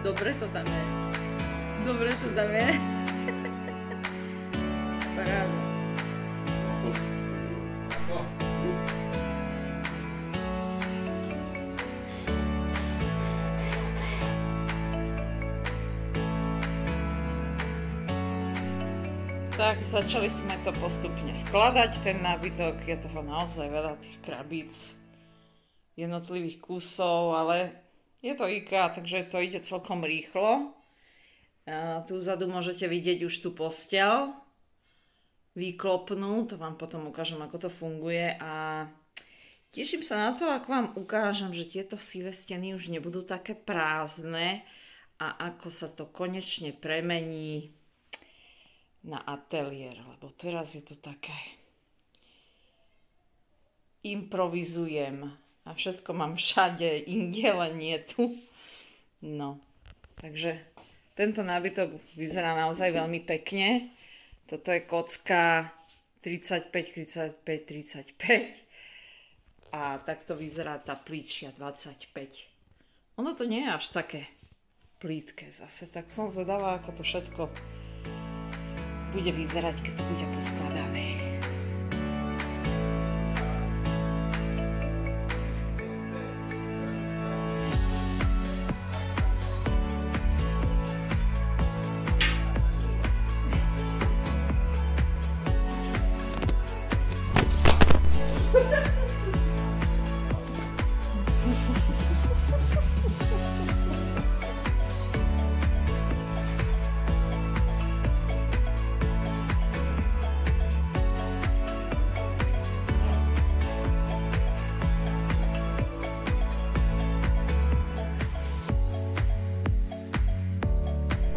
Dobre to tam je. Dobre to tam je. Paráda. Tak, začali sme to postupne skladať, ten nábytok, je toho naozaj veľa, tých krabíc, jednotlivých kusov, ale je to IKEA, takže to ide celkom rýchlo. Tu vzadu môžete vidieť už tú posteľ výklopnú, to vám potom ukážem, ako to funguje a teším sa na to, ako vám ukážem, že tieto sivé steny už nebudú také prázdne a ako sa to konečne premení na ateliér, lebo teraz je to také improvizujem a všetko mám všade inde, len nie tu. No, takže tento nábytok vyzerá naozaj veľmi pekne. Toto je kocka 35, 35, 35 a takto vyzerá tá plíčia 25. Ono to nie je až také plítke zase, tak som zvedavá, ako to všetko bude vyzerať, keď to bude poskladané.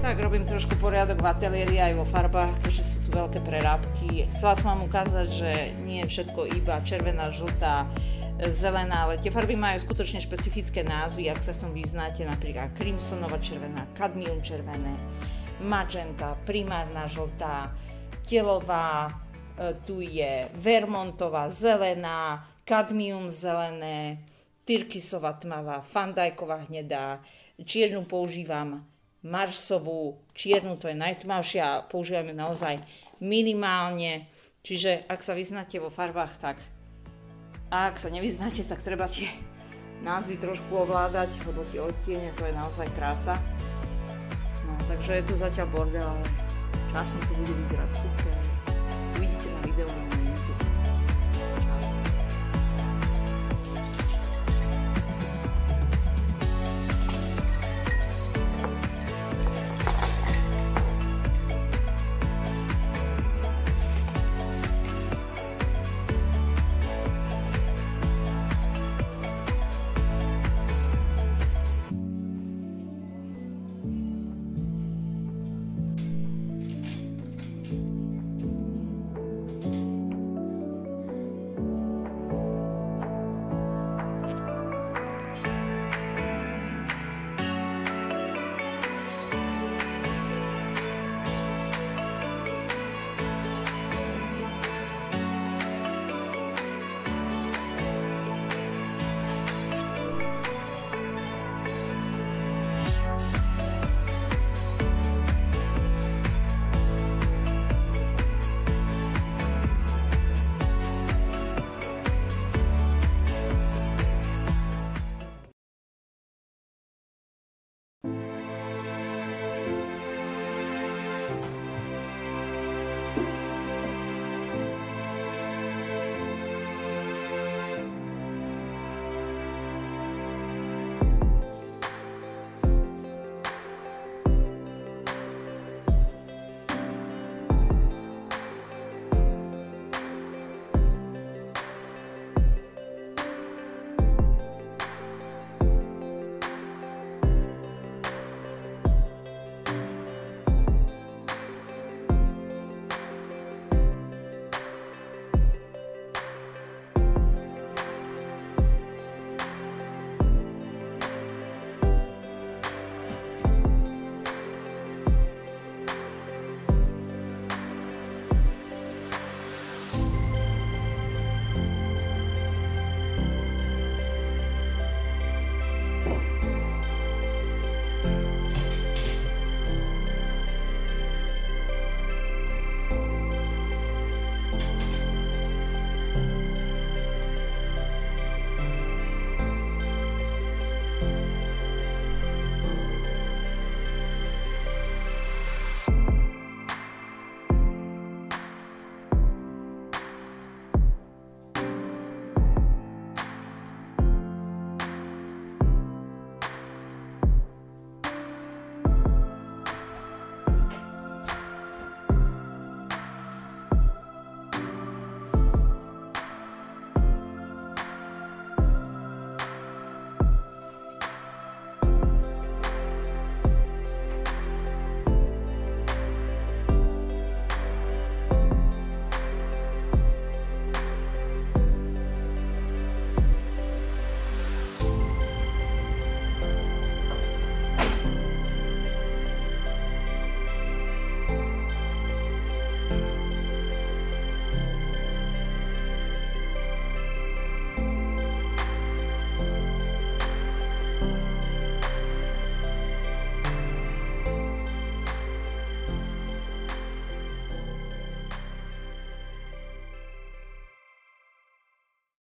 Tak robím trošku poriadok v ateliéri aj vo farbách, keďže sú tu veľké prerábky. Chcela som vám ukázať, že nie je všetko iba červená, žltá, zelená, ale tie farby majú skutočne špecifické názvy, ak sa v tom vyznáte, napríklad crimsonová červená, kadmium červené, magenta, primárna žltá, telová, tu je vermontová zelená, kadmium zelené, tyrkysová tmavá, fandajková hnedá, čiernu používam marsovú, čiernu, to je najtmavšia, používame naozaj minimálne, čiže ak sa vyznáte vo farbách, tak a ak sa nevyznáte, tak treba tie názvy trošku ovládať, lebo tie odtiene, to je naozaj krása. No, takže je tu zatiaľ bordel, ale časom to bude vyzerať super. Uvidíte na videu na YouTube. Ďakujem.